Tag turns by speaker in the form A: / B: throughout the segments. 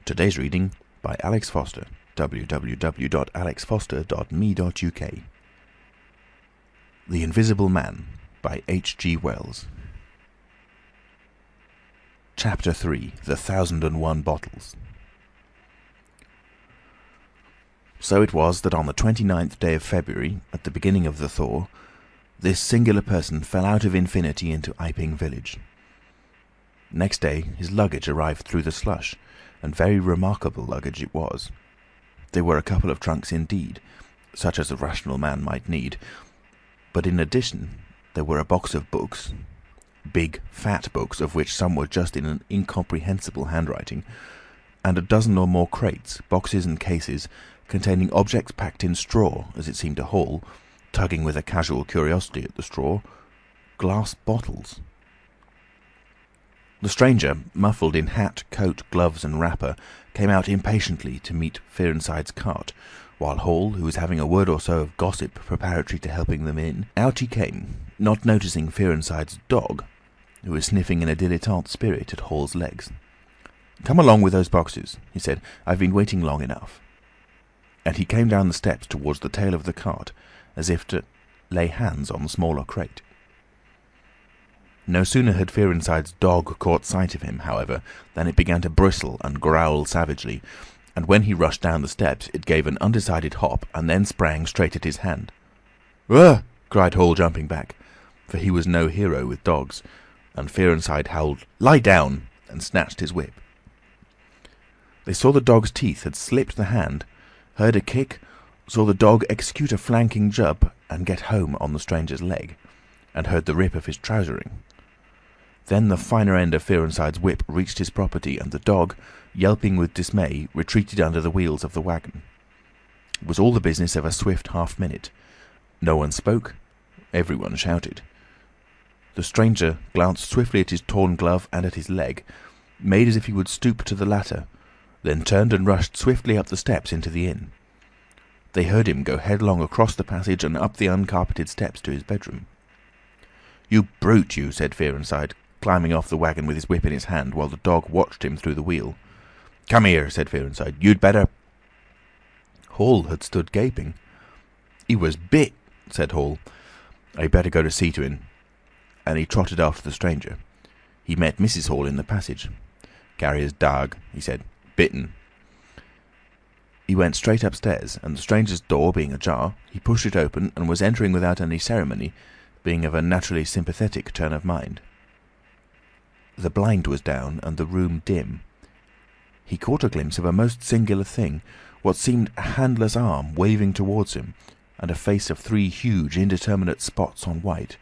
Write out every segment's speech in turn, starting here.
A: Today's reading by Alex Foster, www.alexfoster.me.uk. The Invisible Man by H.G. Wells. Chapter 3. The 1001 Bottles. So it was that on the 29th day of February, at the beginning of the thaw, this singular person fell out of infinity into Iping village. Next day his luggage arrived through the slush, and very remarkable luggage it was. There were a couple of trunks indeed, such as a rational man might need, but in addition there were a box of books, big fat books of which some were just in an incomprehensible handwriting, and a dozen or more crates, boxes and cases, containing objects packed in straw, as it seemed to Hall, tugging with a casual curiosity at the straw, glass bottles. The stranger, muffled in hat, coat, gloves and wrapper, came out impatiently to meet Fearenside's cart, while Hall, who was having a word or so of gossip preparatory to helping them in, out he came, not noticing Fearenside's dog, who was sniffing in a dilettante spirit at Hall's legs. "Come along with those boxes," he said. "I've been waiting long enough." And he came down the steps towards the tail of the cart, as if to lay hands on the smaller crate. No sooner had Fearenside's dog caught sight of him, however, than it began to bristle and growl savagely, and when he rushed down the steps it gave an undecided hop and then sprang straight at his hand. "Ugh!" cried Hall, jumping back, for he was no hero with dogs, and Fearenside howled, "Lie down!" and snatched his whip. They saw the dog's teeth had slipped the hand, heard a kick, saw the dog execute a flanking jump and get home on the stranger's leg, and heard the rip of his trousering. Then the finer end of Fearenside's whip reached his property, and the dog, yelping with dismay, retreated under the wheels of the wagon. It was all the business of a swift half-minute. No one spoke, everyone shouted. The stranger glanced swiftly at his torn glove and at his leg, made as if he would stoop to the latter, then turned and rushed swiftly up the steps into the inn. They heard him go headlong across the passage and up the uncarpeted steps to his bedroom. "You brute, you!" said Fearenside, climbing off the wagon with his whip in his hand, while the dog watched him through the wheel. "Come here," said Fearenside. "You'd better—" Hall had stood gaping. "He was bit," said Hall. "I'd better go to see to him." And he trotted after the stranger. He met Mrs. Hall in the passage. "Carrier's dog," he said. "Bitten." He went straight upstairs, and the stranger's door being ajar, he pushed it open and was entering without any ceremony, being of a naturally sympathetic turn of mind. The blind was down and the room dim. He caught a glimpse of a most singular thing, what seemed a handless arm waving towards him, and a face of three huge indeterminate spots on white,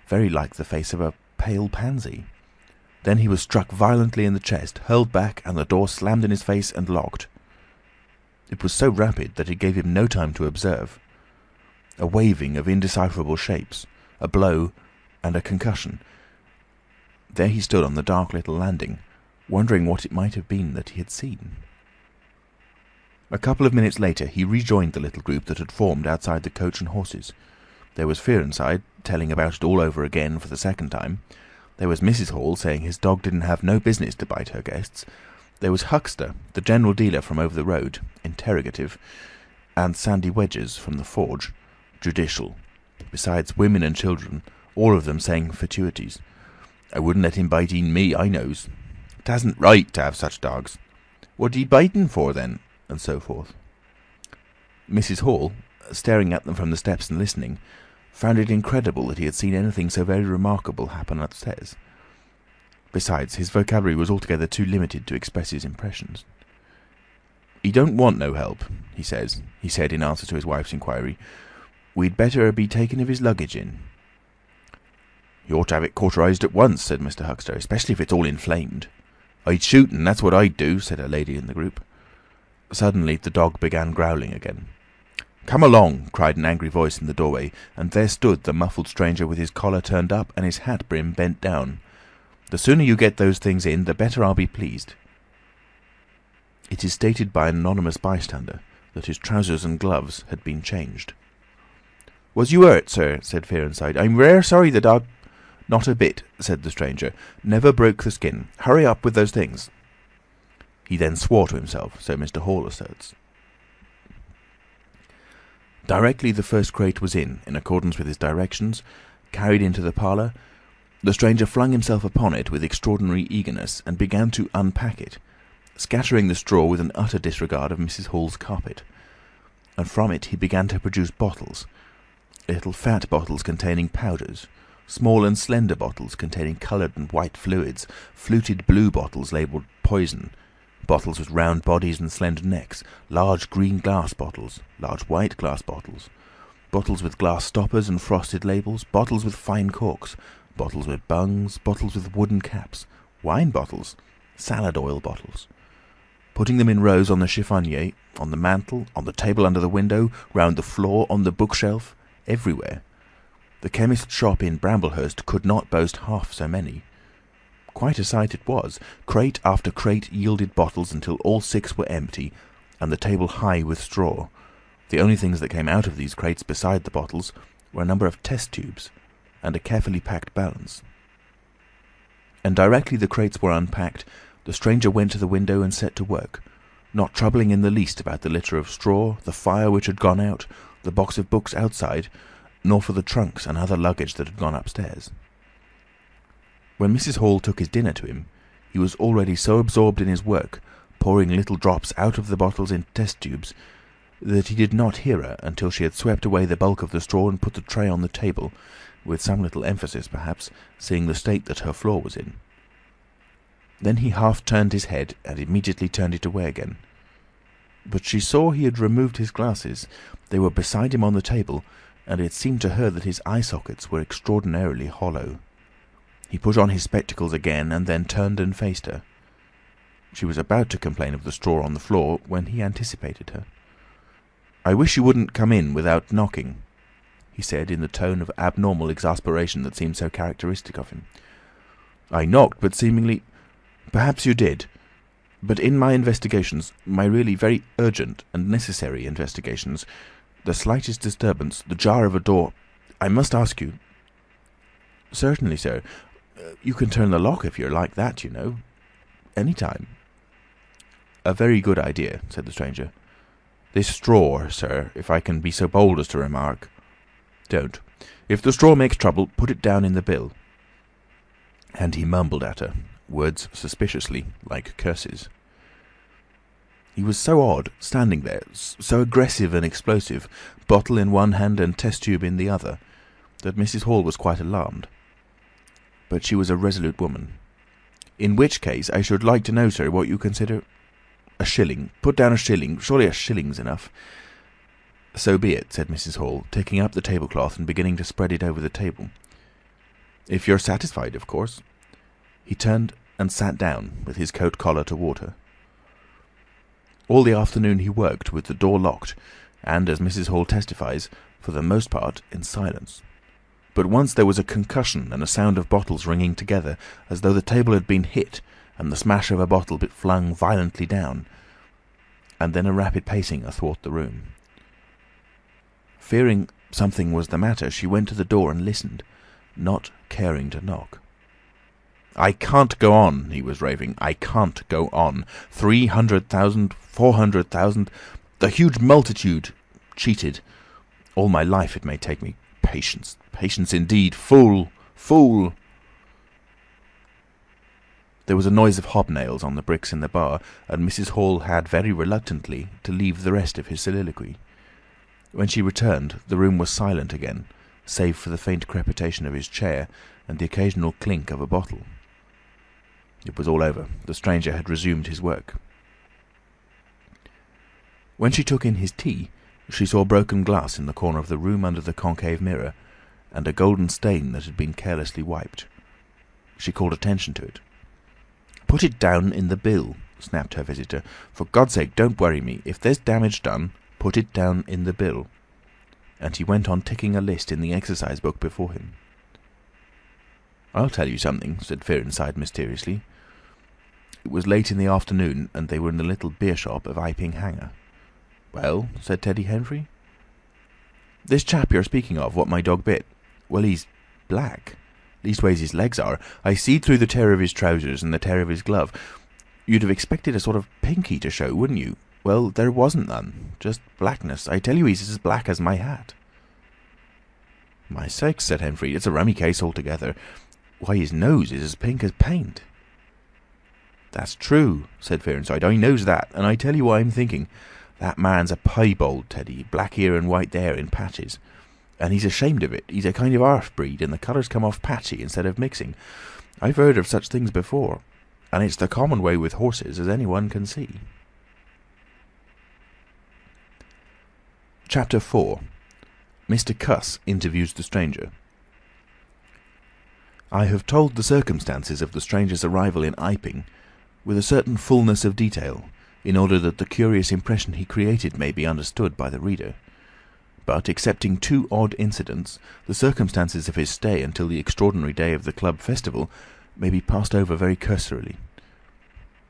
A: very like the face of a pale pansy. Then he was struck violently in the chest, hurled back, and the door slammed in his face and locked. It was so rapid that it gave him no time to observe. A waving of indecipherable shapes, a blow, and a concussion. There he stood on the dark little landing, wondering what it might have been that he had seen. A couple of minutes later he rejoined the little group that had formed outside the coach and horses. There was Fearenside, telling about it all over again for the second time. There was Mrs. Hall, saying his dog didn't have no business to bite her guests. There was Huckster, the general dealer from over the road, interrogative, and Sandy Wedges from the forge, judicial, besides women and children, all of them saying fatuities. "I wouldn't let him bite in me, I knows. 'Tasn't right to have such dogs. What he biting for then?" and so forth. Mrs. Hall, staring at them from the steps and listening, found it incredible that he had seen anything so very remarkable happen upstairs. Besides, his vocabulary was altogether too limited to express his impressions. "He don't want no help, he said in answer to his wife's inquiry. "We'd better be taking of his luggage in." "You ought to have it cauterized at once," said Mr. Huckster, "especially if it's all inflamed." "I'd shoot him, that's what I'd do," said a lady in the group. Suddenly the dog began growling again. "Come along!" cried an angry voice in the doorway, and there stood the muffled stranger with his collar turned up and his hat brim bent down. "The sooner you get those things in, the better I'll be pleased." It is stated by an anonymous bystander that his trousers and gloves had been changed. "Was you hurt, sir?" said Fearenside. "I'm rare sorry the dog—" "Not a bit," said the stranger. "Never broke the skin. Hurry up with those things." He then swore to himself, so Mr. Hall asserts. Directly the first crate was in accordance with his directions, carried into the parlour, the stranger flung himself upon it with extraordinary eagerness and began to unpack it, scattering the straw with an utter disregard of Mrs. Hall's carpet. And from it he began to produce bottles, little fat bottles containing powders, small and slender bottles containing coloured and white fluids, fluted blue bottles labelled poison, bottles with round bodies and slender necks, large green glass bottles, large white glass bottles, bottles with glass stoppers and frosted labels, bottles with fine corks, bottles with bungs, bottles with wooden caps, wine bottles, salad oil bottles. Putting them in rows on the chiffonier, on the mantel, on the table under the window, round the floor, on the bookshelf, everywhere. The chemist's shop in Bramblehurst could not boast half so many. Quite a sight it was. Crate after crate yielded bottles until all 6 were empty, and the table high with straw. The only things that came out of these crates beside the bottles were a number of test tubes and a carefully packed balance. And directly the crates were unpacked, the stranger went to the window and set to work, not troubling in the least about the litter of straw, the fire which had gone out, the box of books outside, nor for the trunks and other luggage that had gone upstairs. When Mrs. Hall took his dinner to him, he was already so absorbed in his work, pouring little drops out of the bottles in test tubes, that he did not hear her until she had swept away the bulk of the straw and put the tray on the table, with some little emphasis perhaps, seeing the state that her floor was in. Then he half turned his head and immediately turned it away again. But she saw he had removed his glasses. They were beside him on the table, and it seemed to her that his eye sockets were extraordinarily hollow. He put on his spectacles again and then turned and faced her. She was about to complain of the straw on the floor when he anticipated her. "I wish you wouldn't come in without knocking," he said in the tone of abnormal exasperation that seemed so characteristic of him. "I knocked, but seemingly... Perhaps you did. But in my investigations, my really very urgent and necessary investigations, the slightest disturbance, the jar of a door... I must ask you..." "Certainly, sir. You can turn the lock if you're like that, you know. Any time." "A very good idea," said the stranger. "This straw, sir, if I can be so bold as to remark..." "Don't. If the straw makes trouble, put it down in the bill." And he mumbled at her, words suspiciously like curses. He was so odd, standing there, so aggressive and explosive, bottle in one hand and test tube in the other, that Mrs. Hall was quite alarmed. But she was a resolute woman. "In which case, I should like to know, sir, what you consider..." "A shilling. Put down a shilling. Surely a shilling's enough." "So be it," said Mrs. Hall, taking up the tablecloth and beginning to spread it over the table. "If you're satisfied, of course." He turned and sat down, with his coat collar toward her. All the afternoon he worked with the door locked, and, as Mrs. Hall testifies, for the most part in silence. But once there was a concussion and a sound of bottles ringing together, as though the table had been hit, and the smash of a bottle flung violently down, and then a rapid pacing athwart the room. Fearing something was the matter, she went to the door and listened, not caring to knock. "I can't go on," he was raving. "I can't go on. 300,000, 400,000, the huge multitude, cheated. All my life it may take me. Patience, patience indeed. Fool, fool." There was a noise of hobnails on the bricks in the bar, and Mrs. Hall had very reluctantly to leave the rest of his soliloquy. When she returned, the room was silent again, save for the faint crepitation of his chair and the occasional clink of a bottle. It was all over. The stranger had resumed his work. When she took in his tea, she saw broken glass in the corner of the room under the concave mirror, and a golden stain that had been carelessly wiped. She called attention to it. "Put it down in the bill," snapped her visitor. "For God's sake, don't worry me. If there's damage done, put it down in the bill." And he went on ticking a list in the exercise book before him. "I'll tell you something," said Fearenside mysteriously. It was late in the afternoon, and they were in the little beer shop of Iping Hanger. "Well?" said Teddy Henfrey. "This chap you're speaking of, what my dog bit, well, he's black. Leastways his legs are. I seed through the tear of his trousers and the tear of his glove. You'd have expected a sort of pinky to show, wouldn't you? Well, there wasn't none. Just blackness. I tell you he's as black as my hat." "My sakes," said Henfrey, "it's a rummy case altogether. Why, his nose is as pink as paint." "That's true," said Fearenside. "I knows that, and I tell you what I'm thinking. That man's a piebald, Teddy, black here and white there in patches. And he's ashamed of it. He's a kind of half-breed, and the colours come off patchy instead of mixing. I've heard of such things before, and it's the common way with horses, as anyone can see." Chapter 4. Mr. Cuss interviews the stranger. I have told the circumstances of the stranger's arrival in Iping with a certain fullness of detail, in order that the curious impression he created may be understood by the reader. But, excepting 2 odd incidents, the circumstances of his stay until the extraordinary day of the club festival may be passed over very cursorily.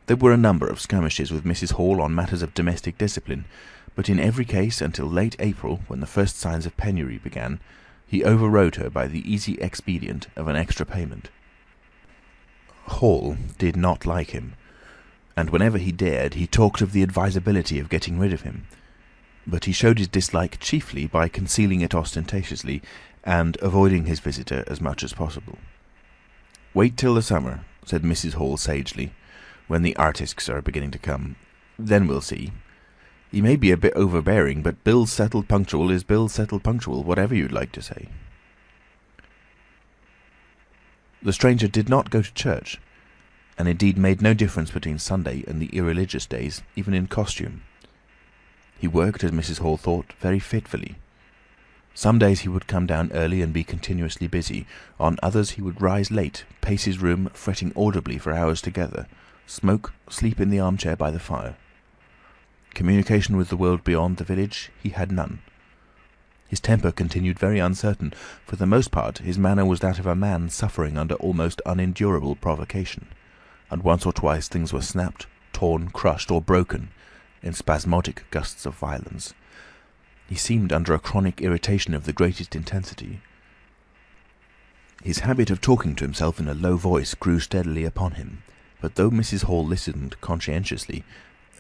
A: There were a number of skirmishes with Mrs. Hall on matters of domestic discipline, but in every case, until late April, when the first signs of penury began, he overrode her by the easy expedient of an extra payment. Hall did not like him, and whenever he dared, he talked of the advisability of getting rid of him. But he showed his dislike chiefly by concealing it ostentatiously, and avoiding his visitor as much as possible. "Wait till the summer," said Mrs. Hall sagely, "when the artistes are beginning to come. Then we'll see. He may be a bit overbearing, but bills settled punctual is bills settled punctual, whatever you'd like to say." The stranger did not go to church, and indeed made no difference between Sunday and the irreligious days, even in costume. He worked, as Mrs. Hall thought, very fitfully. Some days he would come down early and be continuously busy. On others he would rise late, pace his room, fretting audibly for hours together, smoke, sleep in the armchair by the fire. Communication with the world beyond the village he had none. His temper continued very uncertain. For the most part his manner was that of a man suffering under almost unendurable provocation, and once or twice things were snapped, torn, crushed, or broken in spasmodic gusts of violence. He seemed under a chronic irritation of the greatest intensity. His habit of talking to himself in a low voice grew steadily upon him, but though Mrs. Hall listened conscientiously,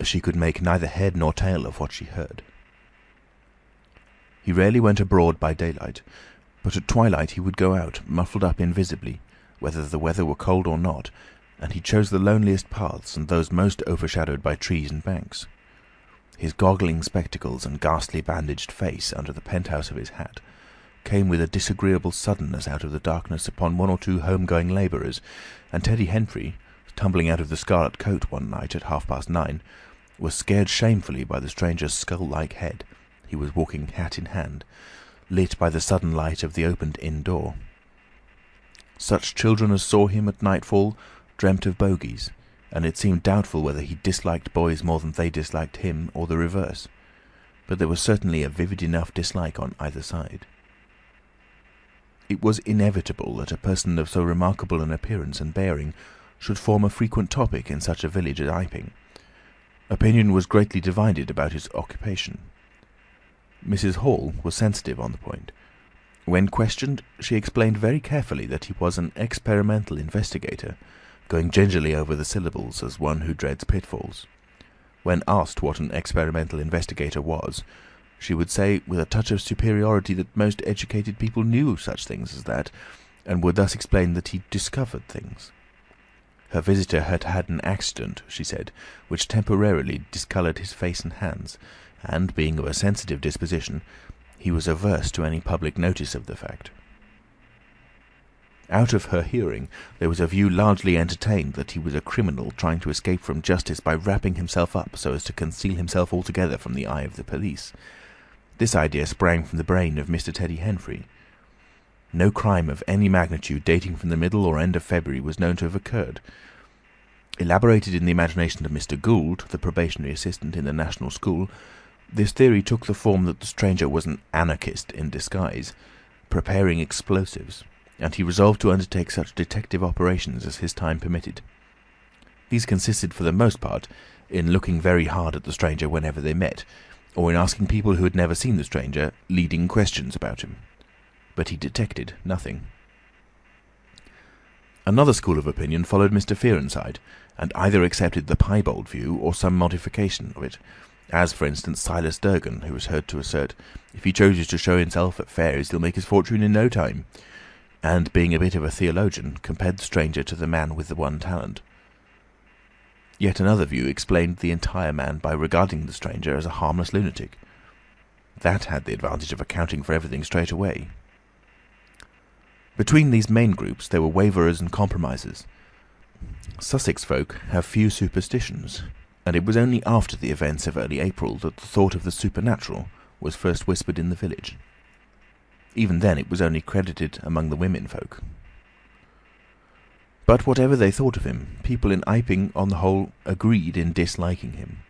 A: she could make neither head nor tail of what she heard. He rarely went abroad by daylight, but at twilight he would go out, muffled up invisibly, whether the weather were cold or not, and he chose the loneliest paths and those most overshadowed by trees and banks. His goggling spectacles and ghastly bandaged face under the penthouse of his hat came with a disagreeable suddenness out of the darkness upon 1 or 2 home-going labourers, and Teddy Henfrey, tumbling out of the scarlet coat one night at 9:30, was scared shamefully by the stranger's skull-like head. He was walking hat in hand, lit by the sudden light of the opened inn door. Such children as saw him at nightfall dreamt of bogies, and it seemed doubtful whether he disliked boys more than they disliked him, or the reverse. But there was certainly a vivid enough dislike on either side. It was inevitable that a person of so remarkable an appearance and bearing should form a frequent topic in such a village as Iping. Opinion was greatly divided about his occupation. Mrs. Hall was sensitive on the point. When questioned, she explained very carefully that he was an experimental investigator, going gingerly over the syllables as one who dreads pitfalls. When asked what an experimental investigator was, she would say, with a touch of superiority, that most educated people knew such things as that, and would thus explain that he discovered things. Her visitor had had an accident, she said, which temporarily discoloured his face and hands, and, being of a sensitive disposition, he was averse to any public notice of the fact. Out of her hearing there was a view largely entertained that he was a criminal trying to escape from justice by wrapping himself up so as to conceal himself altogether from the eye of the police. This idea sprang from the brain of Mr. Teddy Henfrey. No crime of any magnitude dating from the middle or end of February was known to have occurred. Elaborated in the imagination of Mr. Gould, the probationary assistant in the National School, this theory took the form that the stranger was an anarchist in disguise, preparing explosives, and he resolved to undertake such detective operations as his time permitted. These consisted for the most part in looking very hard at the stranger whenever they met, or in asking people who had never seen the stranger leading questions about him. But he detected nothing. Another school of opinion followed Mr. Fearenside, and either accepted the piebald view or some modification of it, as, for instance, Silas Durgan, who was heard to assert, if he chooses to show himself at fairs, he'll make his fortune in no time, and, being a bit of a theologian, compared the stranger to the man with the one talent. Yet another view explained the entire man by regarding the stranger as a harmless lunatic. That had the advantage of accounting for everything straight away. Between these main groups there were waverers and compromisers. Sussex folk have few superstitions, and it was only after the events of early April that the thought of the supernatural was first whispered in the village. Even then it was only credited among the women folk. But whatever they thought of him, people in Iping on the whole agreed in disliking him.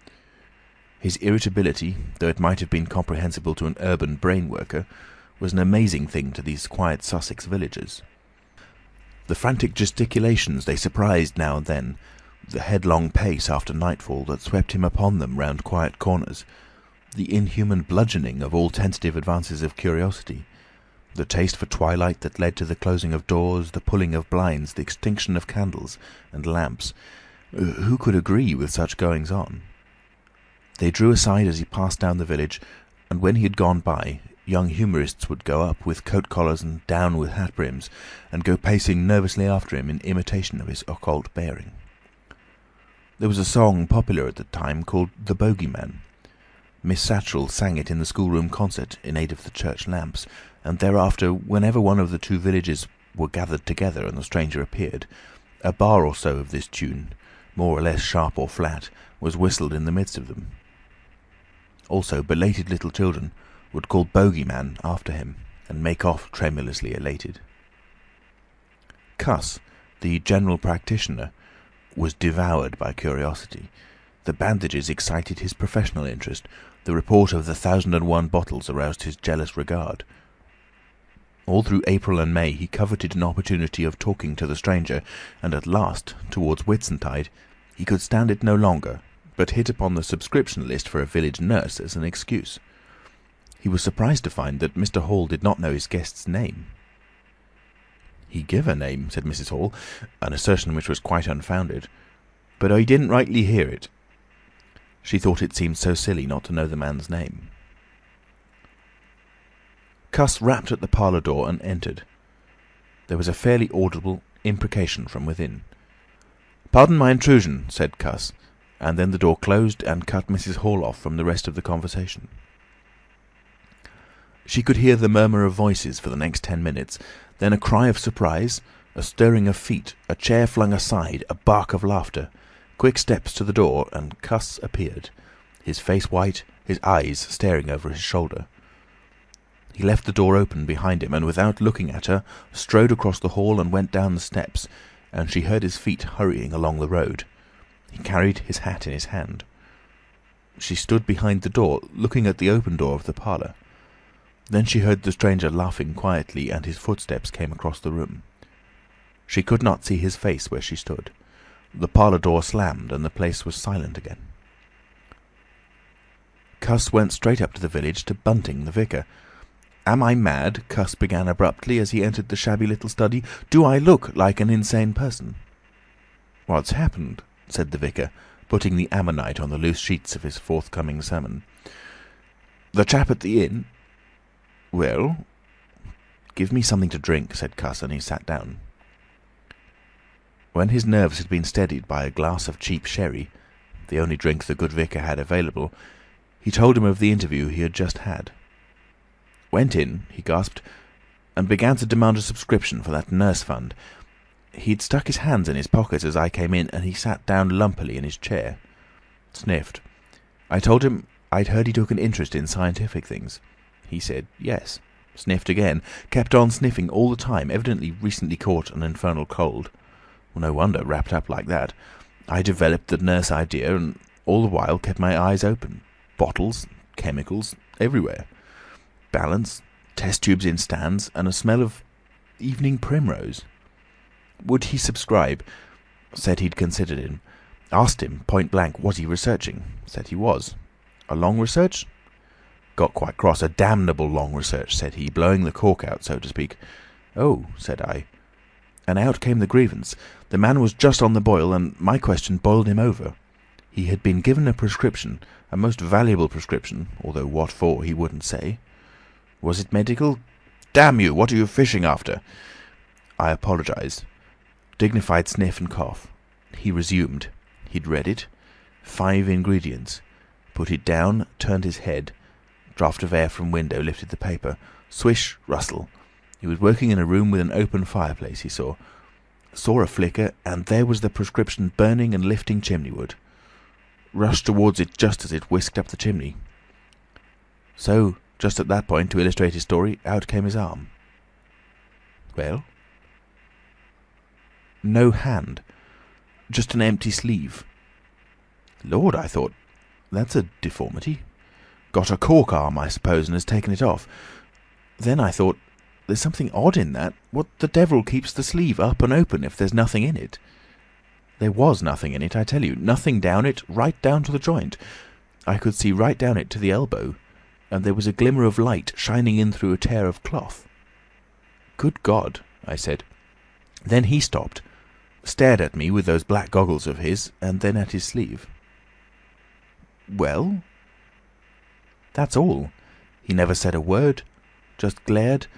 A: His irritability, though it might have been comprehensible to an urban brain worker, was an amazing thing to these quiet Sussex villagers. The frantic gesticulations they surprised now and then, the headlong pace after nightfall that swept him upon them round quiet corners, the inhuman bludgeoning of all tentative advances of curiosity, the taste for twilight that led to the closing of doors, the pulling of blinds, the extinction of candles and lamps. Who could agree with such goings-on? They drew aside as he passed down the village, and when he had gone by, young humourists would go up with coat collars and down with hat brims, and go pacing nervously after him in imitation of his occult bearing. There was a song popular at the time called "The Bogeyman." Miss Satchell sang it in the schoolroom concert in aid of the church lamps, and thereafter, whenever one of the two villages were gathered together and the stranger appeared, a bar or so of this tune, more or less sharp or flat, was whistled in the midst of them. Also, belated little children would call "Bogeyman" after him, and make off tremulously elated. Cuss, the general practitioner, was devoured by curiosity. The bandages excited his professional interest. The report of the 1,001 bottles aroused his jealous regard. All through April and May he coveted an opportunity of talking to the stranger, and at last, towards Whitsuntide, he could stand it no longer, but hit upon the subscription list for a village nurse as an excuse. He was surprised to find that Mr. Hall did not know his guest's name. "He give a name," said Mrs. Hall, an assertion which was quite unfounded, "but I didn't rightly hear it." She thought it seemed so silly not to know the man's name. Cuss rapped at the parlour door and entered. There was a fairly audible imprecation from within. "Pardon my intrusion," said Cuss, and then the door closed and cut Mrs. Hall off from the rest of the conversation. She could hear the murmur of voices for the next 10 minutes, then a cry of surprise, a stirring of feet, a chair flung aside, a bark of laughter, quick steps to the door, and Cuss appeared, his face white, his eyes staring over his shoulder. He left the door open behind him, and without looking at her, strode across the hall and went down the steps, and she heard his feet hurrying along the road. He carried his hat in his hand. She stood behind the door, looking at the open door of the parlour. Then she heard the stranger laughing quietly, and his footsteps came across the room. She could not see his face where she stood. The parlour door slammed, and the place was silent again. Cuss went straight up to the village to Bunting, the vicar. "Am I mad?" Cuss began abruptly as he entered the shabby little study. "Do I look like an insane person?" "What's happened?" said the vicar, putting the ammonite on the loose sheets of his forthcoming sermon. "The chap at the inn—" "Well?" "Give me something to drink," said Cuss, and he sat down. When his nerves had been steadied by a glass of cheap sherry, the only drink the good vicar had available, he told him of the interview he had just had. "Went in," he gasped, "and began to demand a subscription for that nurse fund. He'd stuck his hands in his pockets as I came in, and he sat down lumpily in his chair. Sniffed. I told him I'd heard he took an interest in scientific things. He said yes. Sniffed again. Kept on sniffing all the time, evidently recently caught an infernal cold. Well, no wonder, wrapped up like that. I developed the nurse idea, and all the while kept my eyes open. Bottles, chemicals, everywhere. Balance, test tubes in stands, and a smell of evening primrose. Would he subscribe? Said he'd considered him. Asked him, point blank, was he researching? Said he was. A long research? Got quite cross. A damnable long research, said he, blowing the cork out, so to speak. Oh, said I. And out came the grievance. The man was just on the boil, and my question boiled him over. He had been given a prescription, a most valuable prescription, although what for he wouldn't say. Was it medical? Damn you, what are you fishing after? I apologised. Dignified sniff and cough. He resumed. He'd read it. 5 ingredients. Put it down, turned his head. Draught of air from window lifted the paper. Swish, rustle. He was working in a room with an open fireplace, he saw. Saw a flicker, and there was the prescription burning and lifting chimney-wood. Rushed towards it just as it whisked up the chimney. So, just at that point, to illustrate his story, out came his arm. Well? No hand. Just an empty sleeve. Lord, I thought, that's a deformity. Got a cork arm, I suppose, and has taken it off. Then I thought, there's something odd in that. What the devil keeps the sleeve up and open if there's nothing in it? There was nothing in it, I tell you. Nothing down it, right down to the joint. I could see right down it to the elbow, and there was a glimmer of light shining in through a tear of cloth. Good God, I said. Then he stopped, stared at me with those black goggles of his, and then at his sleeve. Well? That's all. He never said a word, just glared,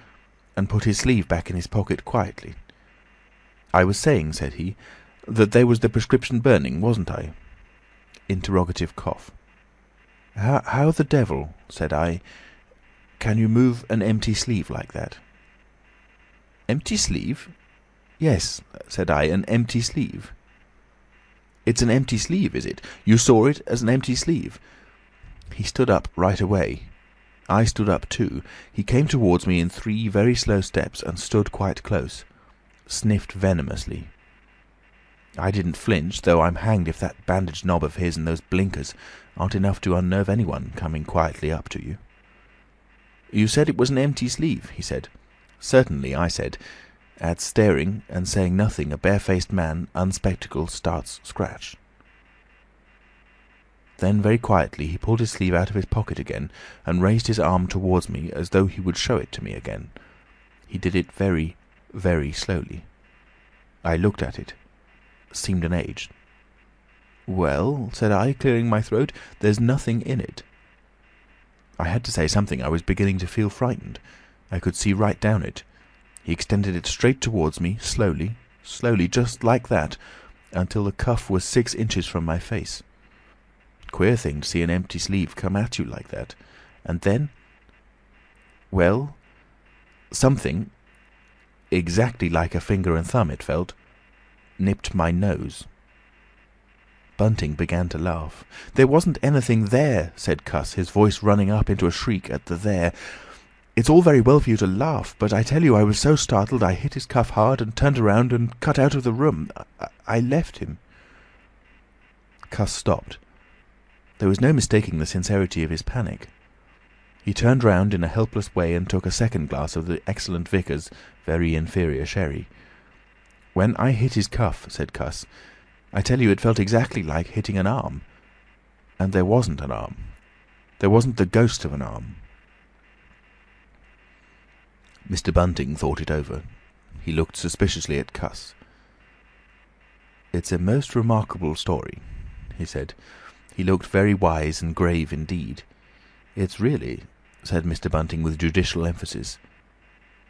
A: and put his sleeve back in his pocket quietly. I was saying, said he, that there was the prescription burning, wasn't I? Interrogative cough. How the devil, said I, can you move an empty sleeve like that? Empty sleeve? Yes, said I, an empty sleeve. It's an empty sleeve, is it? You saw it as an empty sleeve? He stood up right away. I stood up too. He came towards me in 3 very slow steps and stood quite close. Sniffed venomously. I didn't flinch, though I'm hanged if that bandaged knob of his and those blinkers aren't enough to unnerve anyone coming quietly up to you. You said it was an empty sleeve, he said. Certainly, I said. At staring and saying nothing, a barefaced man, unspectacled, starts scratch. Then very quietly he pulled his sleeve out of his pocket again and raised his arm towards me as though he would show it to me again. He did it very, very slowly. I looked at it. Seemed an age. Well, said I, clearing my throat, there's nothing in it. I had to say something. I was beginning to feel frightened. I could see right down it. He extended it straight towards me, slowly, slowly, just like that, until the cuff was 6 inches from my face. Queer thing to see an empty sleeve come at you like that. And then, well, something, exactly like a finger and thumb it felt, nipped my nose. Bunting began to laugh. There wasn't anything there, said Cuss, his voice running up into a shriek at the there. It's all very well for you to laugh, but I tell you I was so startled I hit his cuff hard and turned around and cut out of the room. I left him. Cuss stopped. There was no mistaking the sincerity of his panic. He turned round in a helpless way and took a second glass of the excellent Vicar's very inferior sherry. When I hit his cuff, said Cuss, I tell you it felt exactly like hitting an arm. And there wasn't an arm. There wasn't the ghost of an arm. Mr. Bunting thought it over. He looked suspiciously at Cuss. It's a most remarkable story, he said. He looked very wise and grave indeed. It's really, said Mr. Bunting with judicial emphasis,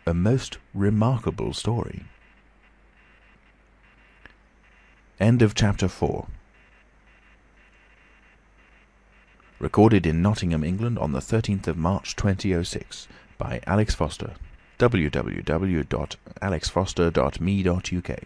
A: a most remarkable story. End of chapter 4. Recorded in Nottingham, England on the 13th of March 2006 by Alex Foster. www.alexfoster.me.uk